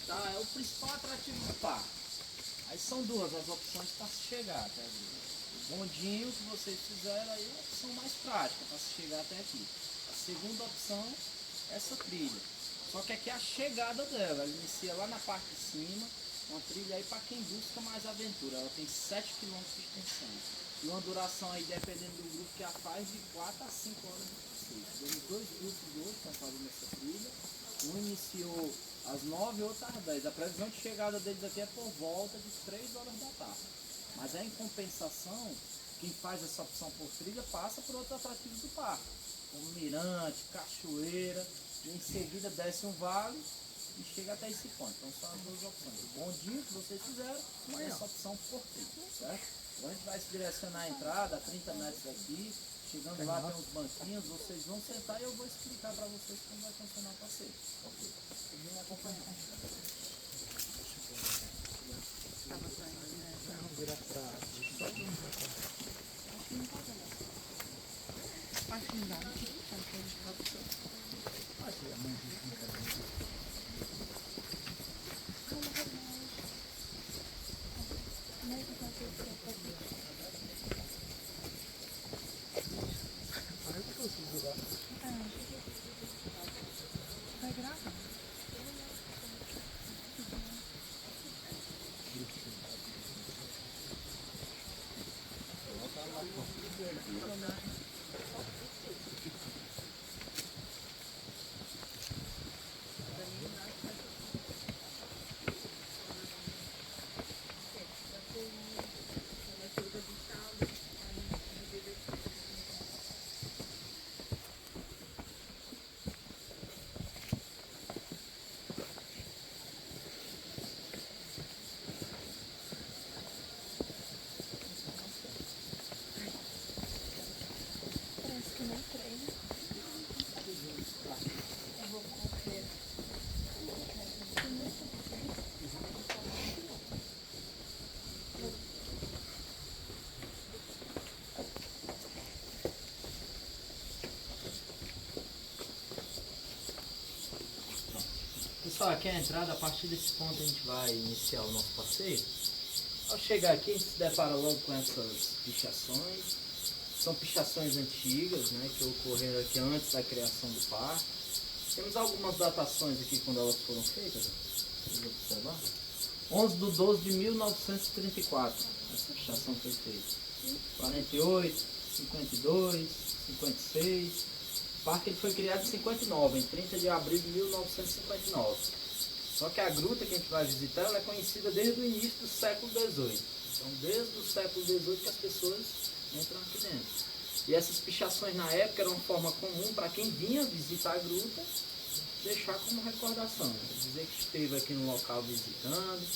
Tá, é o principal atrativo do parque. Aí são duas as opções para se chegar até aqui. O bondinho que vocês fizeram aí é a opção mais prática para se chegar até aqui. A segunda opção é essa trilha. Só que aqui é a chegada dela, ela inicia lá na parte de cima, uma trilha aí para quem busca mais aventura. Ela tem 7 quilômetros de extensão. E uma duração aí, dependendo do grupo que a faz, de 4 a 5 horas de passeio. Temos dois grupos de hoje que estão fazendo essa trilha. Um iniciou às 9 e outro às 10. A previsão de chegada deles aqui é por volta de 3 horas da tarde. Mas aí, em compensação, quem faz essa opção por trilha passa por outros atrativos do parque, como mirante, cachoeira, e em seguida desce um vale e chega até esse ponto. Então são as duas opções. O bondinho que vocês fizeram e essa opção por trilha, certo? Então a gente vai se direcionar a entrada a 30 metros daqui. Chegando lá tem uns banquinhos, vocês vão sentar e eu vou explicar para vocês como vai funcionar o passeio. Ok. Vem me acompanhar. Vamos virar pra... Acho que não dá. Sabe que a gente pode ser. Aqui, a mãe fica. Aí eu consigo jogar. Vai gravar. Parece que não treina. Eu vou correr. Pessoal, aqui é a entrada. A partir desse ponto a gente vai iniciar o nosso passeio. Ao chegar aqui, a gente se depara logo com essas pichações. São pichações antigas, né, que ocorreram aqui antes da criação do parque. Temos algumas datações aqui quando elas foram feitas. Vocês observar? 11 de 12 de 1934. Essa pichação foi feita. 48, 52, 56. O parque ele foi criado em 59, em 30 de abril de 1959. Só que a gruta que a gente vai visitar ela é conhecida desde o início do século XVIII. Então, desde o século XVIII que as pessoas entram aqui dentro. E essas pichações na época eram uma forma comum para quem vinha visitar a gruta deixar como recordação. Dizer que esteve aqui no local visitando.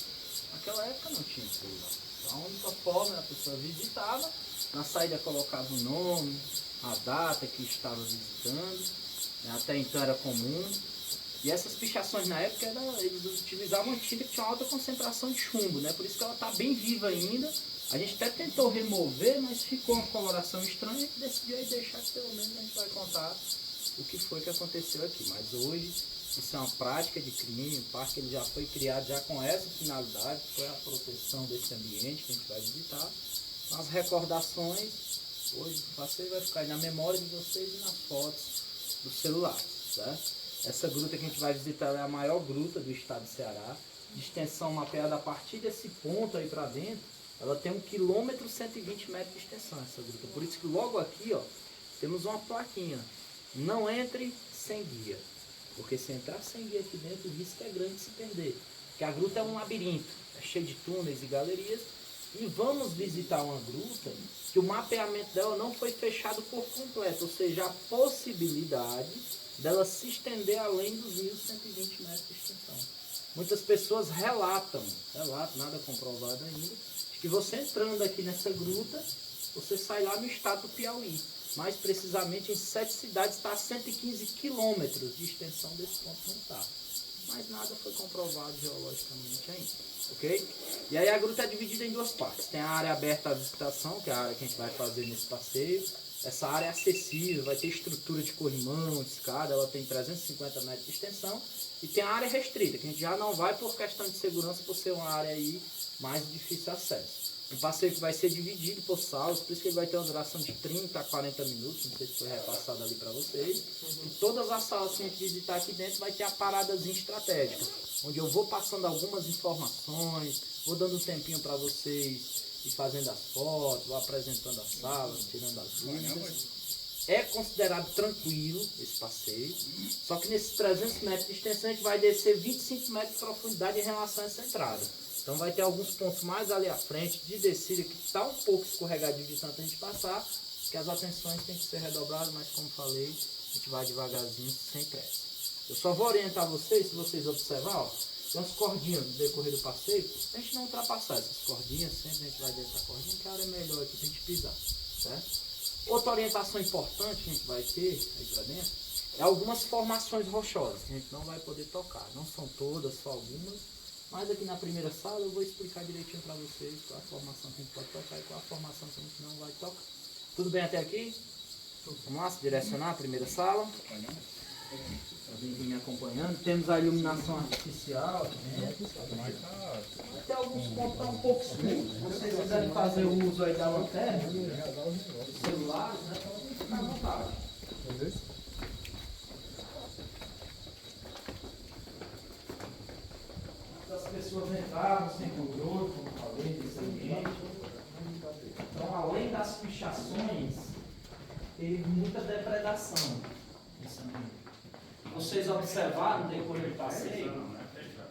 Naquela época não tinha celular. Então, a única forma a pessoa visitava, na saída colocava o nome, a data que estava visitando. Até então era comum. E essas pichações na época, eles utilizavam uma tinta que tinha uma alta concentração de chumbo, né? Por isso que ela está bem viva ainda. A gente até tentou remover, mas ficou uma coloração estranha e decidiu aí deixar que pelo menos a gente vai contar o que foi que aconteceu aqui. Mas hoje isso é uma prática de crime, o parque ele já foi criado já com essa finalidade, que foi a proteção desse ambiente que a gente vai visitar. As recordações, hoje o passeio vai ficar aí na memória de vocês e nas fotos do celular, certo? Essa gruta que a gente vai visitar é a maior gruta do estado de Ceará, de extensão mapeada a partir desse ponto aí para dentro, ela tem 1 km e 120 metros de extensão essa gruta. Por isso que logo aqui, ó, temos uma plaquinha, não entre sem guia, porque se entrar sem guia aqui dentro, o risco é grande de se perder, porque a gruta é um labirinto, é cheio de túneis e galerias, e vamos visitar uma gruta que o mapeamento dela não foi fechado por completo, ou seja, a possibilidade dela se estender além dos 1.120 metros de extensão. Muitas pessoas relatam, nada comprovado ainda, de que você entrando aqui nessa gruta, você sai lá no estado do Piauí. Mais precisamente em 7 cidades, está a 115 quilômetros de extensão desse ponto onde está. Mas nada foi comprovado geologicamente ainda, ok? E aí a gruta é dividida em duas partes. Tem a área aberta à visitação, que é a área que a gente vai fazer nesse passeio. Essa área é acessível, vai ter estrutura de corrimão, escada, ela tem 350 metros de extensão e tem a área restrita, que a gente já não vai por questão de segurança, por ser uma área aí mais de difícil acesso. Um passeio que vai ser dividido por salas, por isso que ele vai ter uma duração de 30 a 40 minutos, não sei se foi repassado ali para vocês. E todas as salas que a gente visitar aqui dentro vai ter a paradazinha estratégica, onde eu vou passando algumas informações, vou dando um tempinho para vocês ir fazendo as fotos, vou apresentando as salas, tirando as dúvidas. É considerado tranquilo esse passeio, só que nesses 300 metros de extensão a gente vai descer 25 metros de profundidade em relação a essa entrada. Então vai ter alguns pontos mais ali à frente de descida que está um pouco escorregadio de tanto a gente passar, que as atenções têm que ser redobradas, mas como falei, a gente vai devagarzinho, sem pressa. Eu só vou orientar vocês, se vocês observarem, ó, tem umas cordinhas no decorrer do passeio, a gente não ultrapassar essas cordinhas, sempre a gente vai dentro da cordinha, que a área é melhor aqui pra gente pisar, certo? Outra orientação importante que a gente vai ter aí para dentro é algumas formações rochosas que a gente não vai poder tocar. Não são todas, só algumas. Mas aqui na primeira sala eu vou explicar direitinho para vocês qual a formação que a gente pode tocar e qual a formação que a gente não vai tocar. Tudo bem até aqui? Vamos lá, se direcionar a primeira sala. Alguém me acompanhando. Temos a iluminação artificial. Até alguns pontos estão um pouco escuros. Se vocês quiserem fazer o uso aí da lanterna, dos celulares, né? Podem ficar à vontade. As pessoas entravam sem controle, como falei, nesse ambiente. Então, além das pichações, teve muita depredação nesse ambiente. Vocês observaram no decorrer do passeio,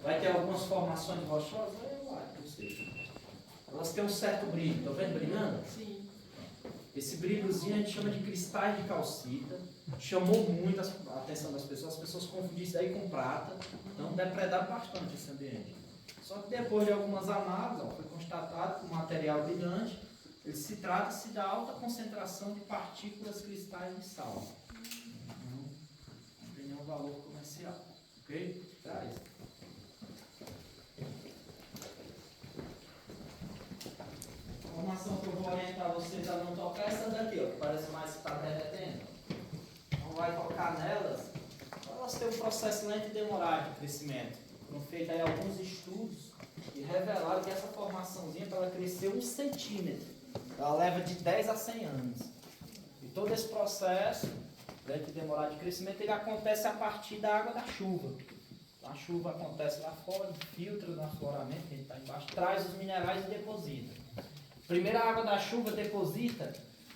vai ter algumas formações rochosas, elas têm um certo brilho, estão vendo brilhando? Sim. Esse brilhozinho a gente chama de cristais de calcita, chamou muito a atenção das pessoas, as pessoas confundiam isso daí com prata, então depredaram bastante esse ambiente. Só que depois de algumas análises, foi constatado que o material brilhante, ele se trata-se da alta concentração de partículas cristais de sal. Não tem nenhum valor comercial. Ok? Traz. A informação que eu vou orientar vocês a não tocar é essa daqui, ó, que parece mais que está derretendo. Não vai tocar nelas. Elas têm um processo lento e demorado de crescimento. Foram feitos aí alguns estudos e revelaram que essa formaçãozinha, para ela crescer 1 centímetro, ela leva de 10 a 100 anos. E todo esse processo, lento e demorado de crescimento, ele acontece a partir da água da chuva. A chuva acontece lá fora, filtra no afloramento, que está embaixo, traz os minerais e deposita. Primeiro a água da chuva deposita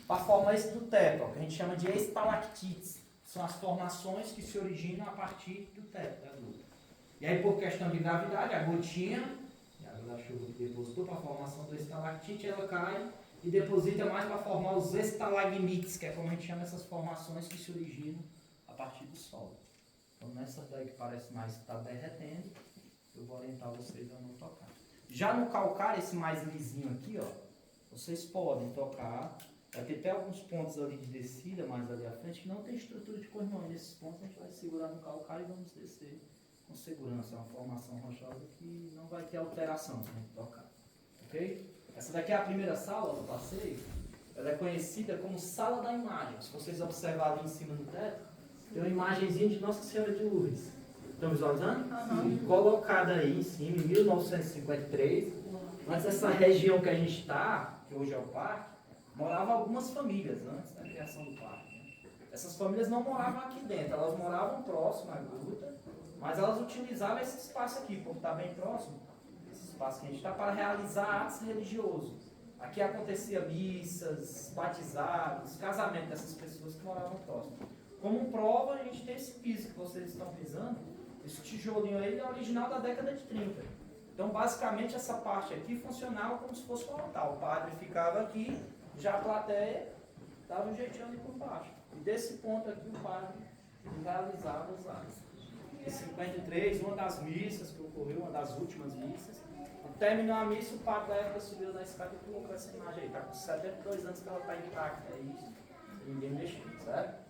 para formar esse do teto, ó, que a gente chama de estalactites. São as formações que se originam a partir do teto da gruta. E aí, por questão de gravidade, a gotinha, a água da chuva que depositou para a formação do estalactite, ela cai e deposita mais para formar os estalagmites, que é como a gente chama essas formações que se originam a partir do solo. Então, nessa daí que parece mais que está derretendo, eu vou orientar vocês a não tocar. Já no calcário, esse mais lisinho aqui, ó, vocês podem tocar. Vai ter até alguns pontos ali de descida, mais ali à frente, que não tem estrutura de corrimão. Nesses pontos a gente vai segurar no calcário e vamos descer com segurança. É uma formação rochosa que não vai ter alteração se a gente tocar. Ok? Essa daqui é a primeira sala do passeio. Ela é conhecida como Sala da Imagem. Se vocês observarem ali em cima do teto, tem uma imagenzinha de Nossa Senhora de Lourdes. Estão visualizando? Uhum. Colocada aí em cima, em 1953. Antes dessa região que a gente está, que hoje é o parque, moravam algumas famílias antes da criação do parque. Né? Essas famílias não moravam aqui dentro, elas moravam próximo à gruta, mas elas utilizavam esse espaço aqui, por estar bem próximo, esse espaço que a gente está, para realizar atos religiosos. Aqui acontecia missas, batizados, casamentos dessas pessoas que moravam próximo. Como prova, a gente tem esse piso que vocês estão pisando, esse tijolinho aí é original da década de 30. Então, basicamente, essa parte aqui funcionava como se fosse um altar. O padre ficava aqui, já a plateia dava um jeitinho ali por baixo. E desse ponto aqui, o padre realizava os atos. Em 53, uma das missas que ocorreu, uma das últimas missas, terminou a missa, o padre da época subiu na escada e colocou essa imagem aí. Está com 72 anos que ela está intacta, é isso. Ninguém mexeu, certo?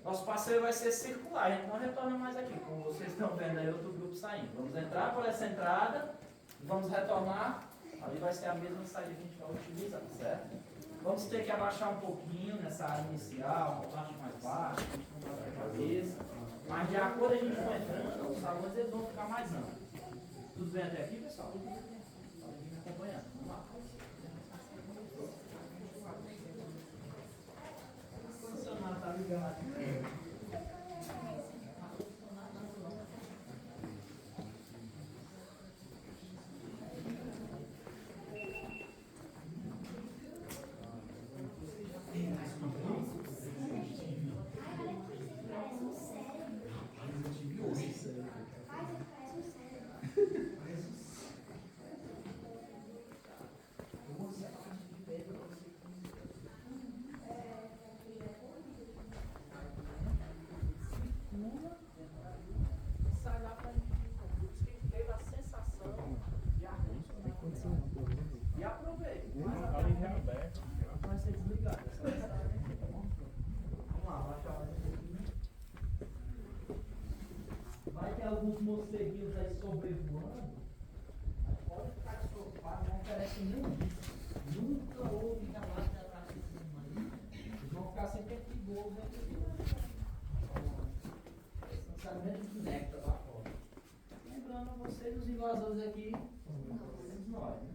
Nosso passeio vai ser circular, a gente não retorna mais aqui. Como vocês estão vendo aí, outro grupo saindo. Vamos entrar por essa entrada, vamos retornar. Ali vai ser a mesma saída que a gente vai utilizar, certo? Vamos ter que abaixar um pouquinho nessa área inicial, uma parte mais baixa, a gente não vai a cabeça. Mas de acordo a gente for entrando, os salões eles vão ficar mais amplos. Tudo bem até aqui, pessoal? Podem vir me acompanhando. Vamos lá. O funcionário tá ligado. Sai lá para gente teve a sensação de arranjo. E aproveita. Vai ser desligado. Vamos lá, baixa a hora. Vai ter alguns morceguinhos aí sobrevoando. Mas pode ficar despreocupado, não oferece nenhum risco. Nunca houve relato de ataque de cima aí. Eles vão ficar sempre perigosos aqui. Lançamento de néctar lá fora. Lembrando vocês, os invasores aqui, temos nós, né?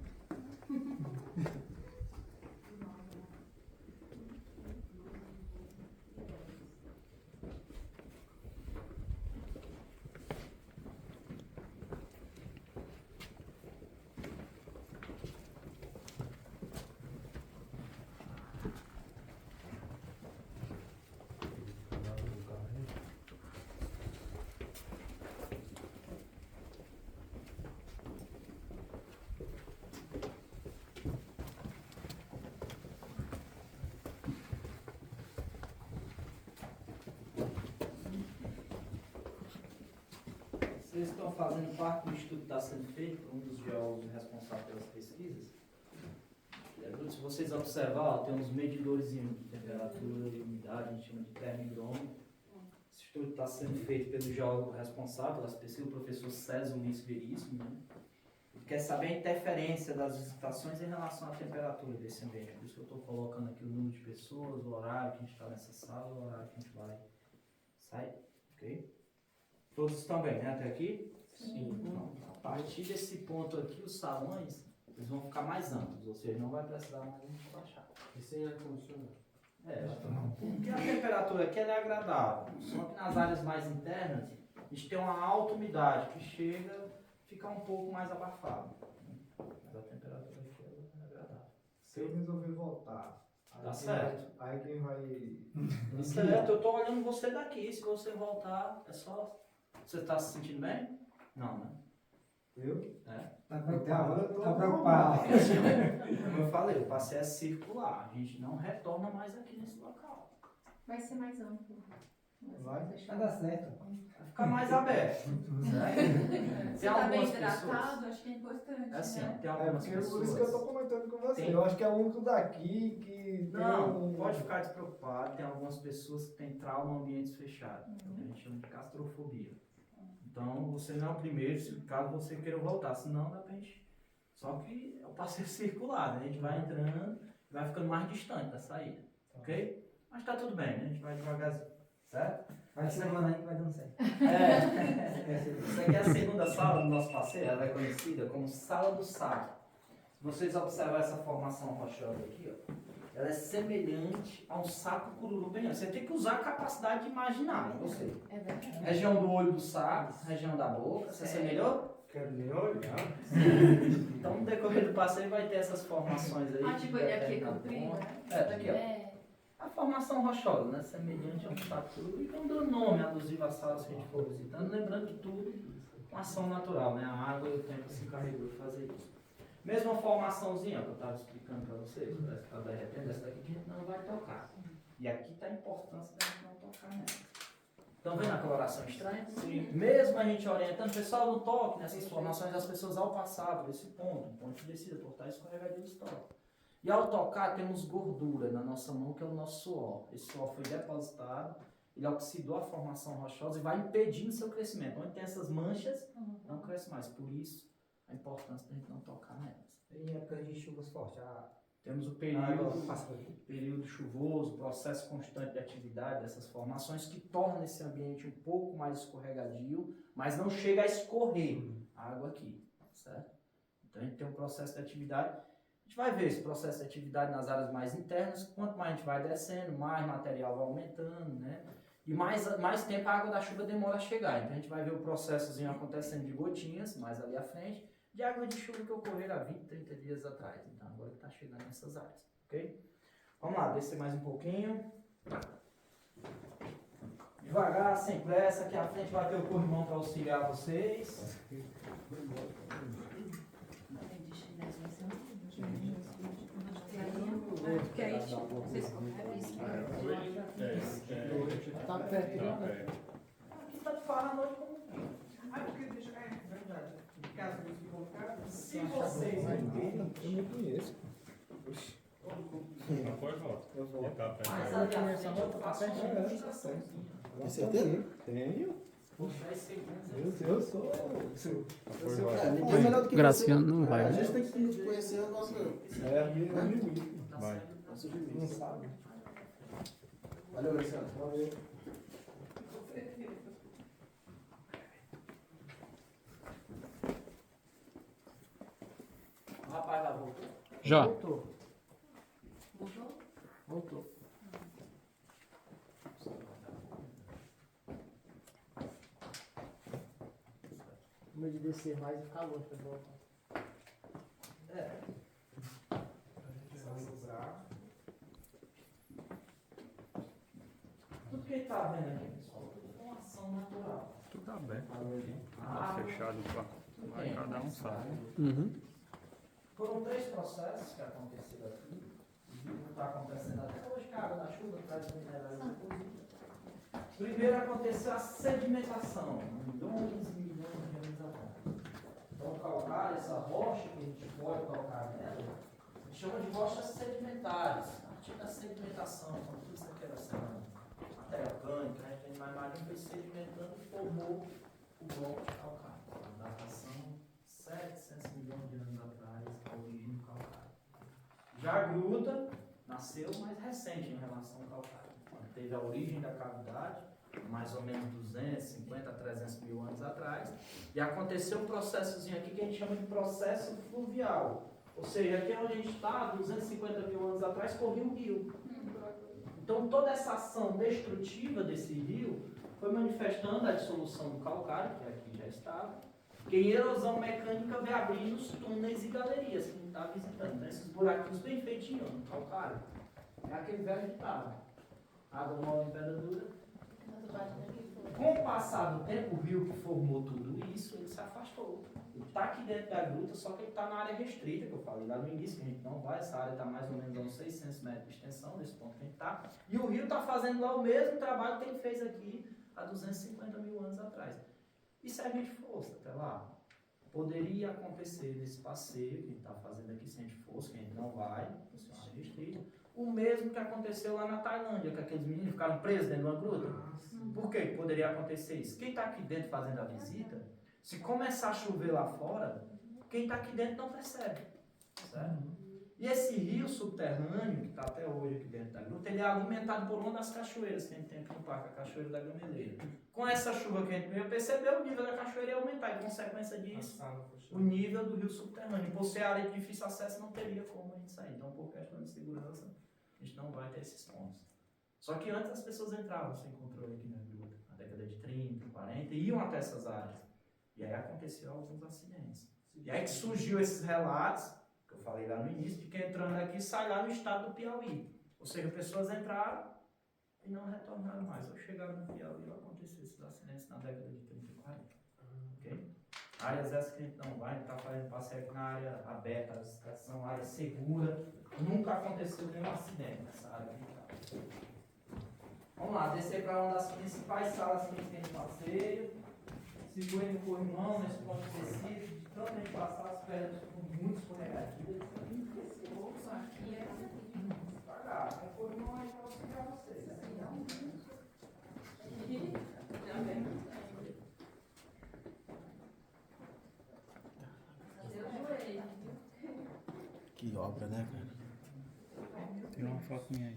Vocês estão fazendo parte do estudo que está sendo feito por um dos geólogos responsáveis pelas pesquisas. Se vocês observarem, tem uns medidores de temperatura e umidade, a gente chama de termogrômetro. Esse estudo está sendo feito pelo geólogo responsável pelas pesquisas, o professor César Ulisses Veríssimo. Né? Ele quer saber a interferência das visitações em relação à temperatura desse ambiente. Por isso que eu estou colocando aqui o número de pessoas, o horário que a gente está nessa sala, o horário que a gente vai sair. Ok? Todos estão bem, né? Até aqui? Sim. Então, a partir desse ponto aqui, os salões eles vão ficar mais amplos, ou seja, não vai precisar mais a gente baixar. E sem ar-condicionado? Porque a temperatura aqui ela é agradável, só que nas áreas mais internas a gente tem uma alta umidade que chega a ficar um pouco mais abafado. Mas a temperatura aqui é agradável. Se eu resolver voltar, Tá certo. Aí quem vai... Tá certo, eu estou olhando você daqui, se você voltar, é só... Você está se sentindo bem? Não, né? Eu? É. Até agora eu tô preocupado. Como eu falei, o passeio é circular, a gente não retorna mais aqui nesse local. Vai ser mais amplo. Vai? Vai dar certo. Vai ficar mais aberto. Você está bem hidratado? Acho que é importante. Assim, né? tem É algumas porque pessoas... por isso que eu tô comentando com você. Tem. Eu acho que é o único daqui que... Não, pode ficar despreocupado. Tem algumas pessoas que têm trauma em ambientes fechados. É o que a gente chama de castrofobia. Então, você não é o primeiro, se caso você queira voltar. Senão, dá pra gente... Só que é o passeio circular, né? A gente vai entrando e vai ficando mais distante da saída. Ok? Mas tá tudo bem, né? A gente vai devagarzinho. Certo? Vai semana aí que vai dando certo. Essa aqui é a segunda sala do nosso passeio. Ela é conhecida como Sala do Saco. Se vocês observarem essa formação rochosa aqui, ó, ela é semelhante a um saco cururu bem. Você tem que usar a capacidade de imaginar, né? Você. É verdade. Região do olho do saco, região da boca. Você assemelhou? Quero nem olhar. Então, no decorrer do passeio vai ter essas formações aí. Ah, tipo ele aqui determinado comprido, ponto. né? É, tá aqui, ó. É. A formação rochosa, né? Semelhante a um saco cururu. E não dando nome alusivo às salas que a gente for visitando. Lembrando que tudo é uma ação natural, né? A água e o tempo se encarregou de fazer isso. Mesma formaçãozinha que eu estava explicando para vocês, parece que está derretendo, essa daqui que a gente não vai tocar. E aqui está a importância da gente não tocar nela. Estão vendo a coloração estranha? Sim. Mesmo a gente orientando, pessoal, não toque nessas formações das pessoas ao passar por esse ponto, um ponto de descida, por estar escorregadio histórico. E ao tocar, temos gordura na nossa mão, que é o nosso suor. Esse suor foi depositado, ele oxidou a formação rochosa e vai impedindo o seu crescimento. Onde tem essas manchas, não cresce mais. Por isso, a importância da gente não tocar nelas. Em época de chuvas fortes, Temos o período chuvoso, processo constante de atividade dessas formações que torna esse ambiente um pouco mais escorregadio, mas não chega a escorrer a água aqui, certo? Então a gente tem um processo de atividade, a gente vai ver esse processo de atividade nas áreas mais internas, quanto mais a gente vai descendo, mais material vai aumentando, né? E mais tempo a água da chuva demora a chegar, então a gente vai ver o processozinho acontecendo de gotinhas, mais ali à frente, de água de chuva que ocorreram há 20, 30 dias atrás. Então agora está chegando nessas áreas, ok? Vamos lá, descer mais um pouquinho. Devagar, sem pressa, aqui à frente vai ter o corrimão para auxiliar vocês. Que é isso? Vocês correram isso? Tá perto, né? Aqui está de farra a noite como um dia. Verdade. Caso você colocar, Se vocês verem, Eu não conheço. Depois volta. Eu vou. Ele tá perto. mais ali à frente eu faço uma demonstração. Tem certeza? Tenho. Uns 10 segundos. Eu sou. Depois É, volta. ninguém é melhor do que Graciano você. não vai, A né? gente tem que conhecer o nosso limite. Vai. Não sabe. Valeu, Graciano. Valeu. O rapaz lá voltou? Já. Voltou. Voltou? Voltou. O medo de descer mais e ficar longe pra voltar. É. Tudo que ele está vendo aqui, pessoal, tudo é uma ação natural. Tudo aberto. Tá Ah, fechado pra vai, cada um sabe. Uhum. foram 3 processos que aconteceram aqui. E está acontecendo até hoje, que a água da chuva traz minerais inclusive. Primeiro aconteceu a sedimentação, milhões e milhões de anos atrás. Então, o calcário, essa rocha que a gente pode colocar nela, a gente chama de rochas sedimentares. A partir da sedimentação, quando tudo isso aqui era sendo matéria orgânica, a gente na imagem foi sedimentando e formou o bloco de calcário. A datação 700 milhões de anos atrás, a origem do calcário. Já a gruta nasceu mais recente em relação ao calcário. Quando teve a origem da cavidade, mais ou menos 250 a 300 mil anos atrás, e aconteceu um processozinho aqui que a gente chama de processo fluvial. Ou seja, aqui onde a gente está, 250 mil anos atrás, corria um rio. Então toda essa ação destrutiva desse rio foi manifestando a dissolução do calcário, que aqui já estava, que em erosão mecânica veio abrindo os túneis e galerias que a gente está visitando. Né? Esses buraquinhos bem feitinhos no calcário. É aquele velho ditado. Água mole em pedra dura. Com o passar do tempo, o rio que formou tudo isso, ele se afastou. Ele está aqui dentro da gruta, só que ele está na área restrita, que eu falei lá no início, que a gente não vai. Essa área está mais ou menos a uns 600 metros de extensão, desse ponto que a gente está. E o rio está fazendo lá o mesmo trabalho que ele fez aqui há 250 mil anos atrás. E se a gente fosse até lá, poderia acontecer nesse passeio que a gente está fazendo aqui, se a gente fosse, que a gente não vai, por ser uma área restrita, o mesmo que aconteceu lá na Tailândia, que aqueles meninos ficaram presos dentro de uma gruta. Por que poderia acontecer isso? Quem está aqui dentro fazendo a visita, se começar a chover lá fora, quem está aqui dentro não percebe. Certo? E esse rio subterrâneo, que está até hoje aqui dentro da gruta, ele é alimentado por uma das cachoeiras que a gente tem aqui no parque, a Cachoeira da Gameleira. Com essa chuva que a gente veio perceber, o nível da cachoeira ia aumentar. E, consequência disso, o nível do rio subterrâneo. Por ser área de difícil acesso, não teria como a gente sair. Então, por questão de segurança, a gente não vai ter esses pontos. Só que antes as pessoas entravam sem controle aqui na gruta, na década de 30, 40, e iam até essas áreas. E aí aconteceu alguns acidentes. E aí que surgiu esses relatos, que eu falei lá no início, de que entrando aqui sai lá no estado do Piauí. Ou seja, pessoas entraram e não retornaram mais. Ou chegaram no Piauí e aconteceu esses acidentes na década de 30 e 40. Ok? Áreas essas que a gente não vai, a gente está fazendo passeio aqui na área aberta, as são área segura. Nunca aconteceu nenhum acidente nessa área que a gente está. Vamos lá, descer para uma das principais salas que a gente tem de passeio. Segurem o corrimão nesse ponto específico. De tanto a gente passar, as pernas ficam muito escorregadias. Aqui é Devagar, tem corrimão aí para auxiliar vocês. Cadê o joelho? Que obra, né, cara? Tira uma foto minha aí.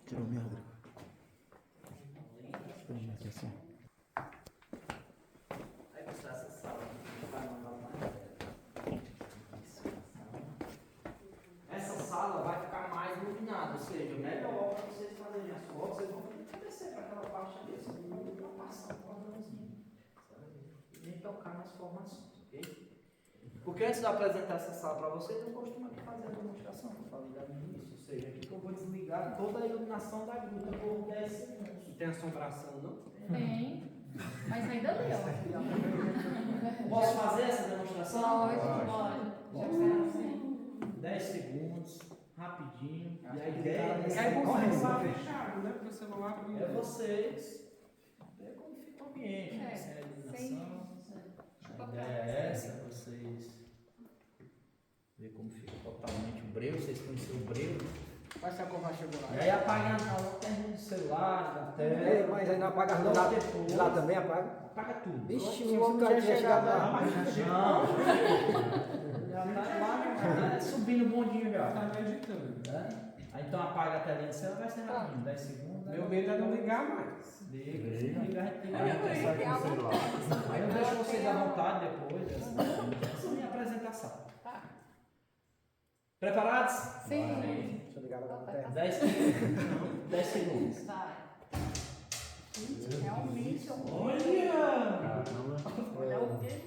Tirou minha Rodrigo. Aqui assim. Aí pessoal, essa sala aqui vai mandar mais. Essa sala vai ficar mais iluminada, ou seja, melhor para vocês fazerem as fotos, vocês vão ter que descer para aquela parte ali, vocês não vão passar um cordãozinho. E nem tocar nas formações, ok? Porque antes de eu apresentar essa sala para vocês, eu costumo aqui fazer a demonstração, que eu falei lá no início, ou seja, aqui que eu vou desligar toda a iluminação da gruta por 10 segundos. Não tem assombração, não? Tem. Mas ainda deu. Posso fazer essa demonstração? Pode. 10 segundos, rapidinho. E a E ideia aí é você está fechado, né? Porque você não abre. é vocês ver como fica o ambiente, É, sem a iluminação. sem- A ideia é essa, vocês ver como fica totalmente o breu, vocês conhecem o breu. Vai se a Comar chegou lá. E aí apaga a lanterna do celular, da Ei, tela. mas aí não apaga Logo lá, depois. lá também apaga. Apaga tudo. Vixe, Logo o homem já tinha chegado lá. Não. Já tá lá, já tá subindo o bondinho já. Tá meditando. Né? Aí então apaga a telinha do celular, vai ser rapidinho, 10 segundos. Meu medo é não ligar mais. Liga, se não ligar, a gente liga. Aí a gente sai com o celular. Aí eu deixo vocês à vontade depois dessa minha apresentação. Tá. Preparados? Sim. Deixa eu ligar lá na terra. 10 segundos. Vai. Realmente eu vou. Olha! Caramba. Olha o quê?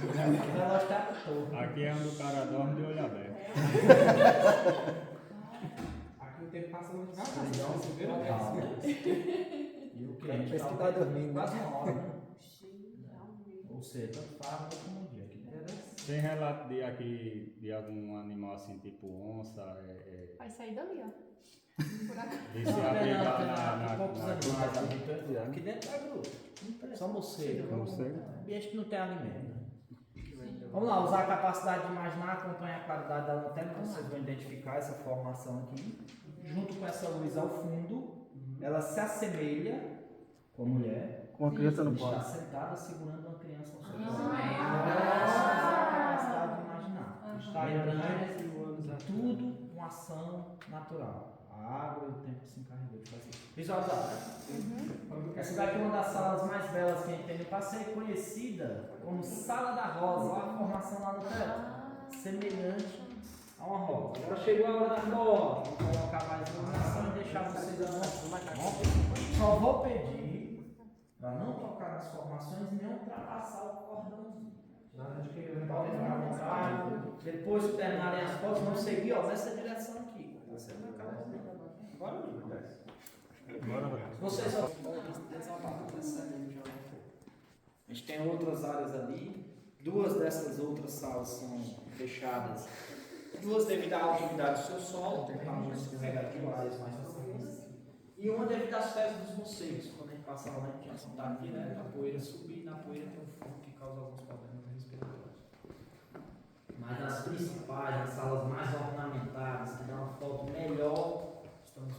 O relógio tá todo. Aqui é onde o cara dorme de olho aberto. Aqui o tempo passa muito rápido. Você viu? E o que? A gente Parece que tá dormindo, né? quase uma hora, né? Ou seja, tanto faz como um dia. Tem relato de aqui de algum animal assim, tipo onça, Vai sair dali, ó. Por aqui. de se abrigar na poucos animais gruta. aqui, aqui dentro da gruta. Só morcego. Morcego. Ambiente que não tem alimento. Né? Vamos lá, usar a capacidade de imaginar, acompanhar a claridade da lanterna, vocês vão identificar essa formação aqui. Junto com essa luz ao fundo, ela se assemelha com a mulher. Com a criança no Está colo. sentada segurando uma criança ao seu lado. Ah. Usar a capacidade de imaginar. Aham. Lembrando que tudo uma ação natural. A água e o tempo se encarregou de fazer. Visualizar, né? Essa daqui é uma das salas mais belas que a gente tem no passeio, conhecida como Sala da Rosa. Olha a formação lá no teto. Semelhante a uma rosa. Agora chegou a hora da nova. Vou colocar mais iluminação e deixar vocês à vontade. Só vou pedir para não tocar nas formações e nem ultrapassar o cordãozinho. Nada de querer Podem ficar à vontade. Depois que terminarem as fotos, vão seguir ó, nessa direção aqui. Você vai acabar. Bora, amigo. Bora, vai. Vocês só a gente tem outras áreas ali. Duas dessas outras salas são fechadas. Duas devido à alta umidade do seu solo, tem calor escorregadio, áreas mais profundas. E uma devido às fezes dos morcegos. Quando a gente passava lá, a gente tinha contato direto, a poeira subir e na poeira tem um fogo que causa alguns problemas respiratórios. Mas as principais, as salas mais ornamentadas, que dão uma foto melhor, estamos